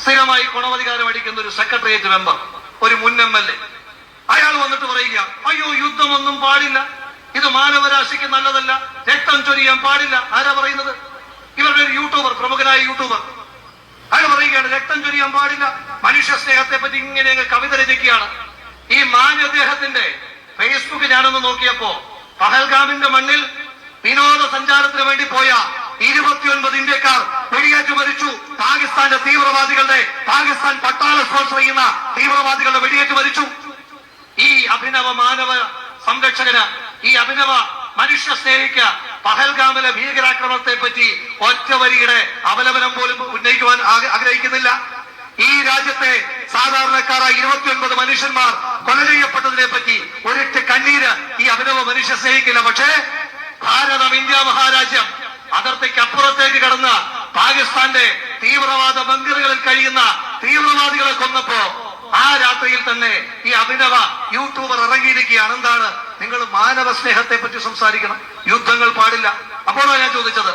സ്ഥിരമായി ഗുണവധികാരം അടിക്കുന്ന ഒരു സെക്രട്ടേറിയറ്റ് മെമ്പർ, ഒരു മുൻ MLA, അയാൾ വന്നിട്ട് പറയുക, അയ്യോ യുദ്ധമൊന്നും പാടില്ല, ഇത് മാനവരാശിക്ക് നല്ലതല്ല, രക്തം ചൊരിയാൻ പാടില്ല. ആരാ പറയുന്നത്? ഇവരുടെ ഒരു യൂട്യൂബർ, പ്രമുഖനായ യൂട്യൂബർ. അയാൾ പറയുകയാണ് രക്തം ചൊരിയാൻ പാടില്ല, മനുഷ്യ സ്നേഹത്തെ പറ്റി ഇങ്ങനെ കവിത രചിക്കുകയാണ്. ഈ മാന്യദേഹത്തിന്റെ ഫേസ്ബുക്ക് ഞാനൊന്ന് നോക്കിയപ്പോ പഹൽഗാമിന്റെ മണ്ണിൽ വിനോദസഞ്ചാരത്തിന് വേണ്ടി പോയ 29 ഇന്ത്യക്കാർ വെടിയേറ്റ് മരിച്ചു. പാകിസ്ഥാന്റെ തീവ്രവാദികളുടെ, പാകിസ്ഥാൻ പട്ടാള സ്പോൺസർ ചെയ്യുന്ന തീവ്രവാദികളുടെ വെടിയേറ്റ് മരിച്ചു. ഈ അഭിനവ മാനവ സംരക്ഷകന്, ഈ അഭിനവ മനുഷ്യ സ്നേഹിക്ക് പഹൽഗാമിലെ ഭീകരാക്രമണത്തെ പറ്റി ഒറ്റ വരിയുടെ അപലപനം പോലും ഉന്നയിക്കുവാൻ ആഗ്രഹിക്കുന്നില്ല. ഈ രാജ്യത്തെ സാധാരണക്കാരായ 29 മനുഷ്യന്മാർ കൊല ചെയ്യപ്പെട്ടതിനെ പറ്റി ഒരിട്ട് കണ്ണീര് ഈ അഭിനവ മനുഷ്യ സ്നേഹിക്കില്ല. പക്ഷേ ഭാരതം, ഇന്ത്യ മഹാരാജ്യം അതിർത്തിക്ക് അപ്പുറത്തേക്ക് കടന്ന് പാകിസ്ഥാന്റെ തീവ്രവാദ ബങ്കറുകളിൽ കഴിയുന്ന തീവ്രവാദികളെ കൊന്നപ്പോ ആ രാത്രിയിൽ തന്നെ ഈ അഭിനവ യൂട്യൂബർ ഇറങ്ങിയിരിക്കുകയാണ്. എന്താണ്? നിങ്ങൾ മാനവ സ്നേഹത്തെ പറ്റി സംസാരിക്കണം, യുദ്ധങ്ങൾ പാടില്ല. അപ്പോഴാണ് ഞാൻ ചോദിച്ചത്,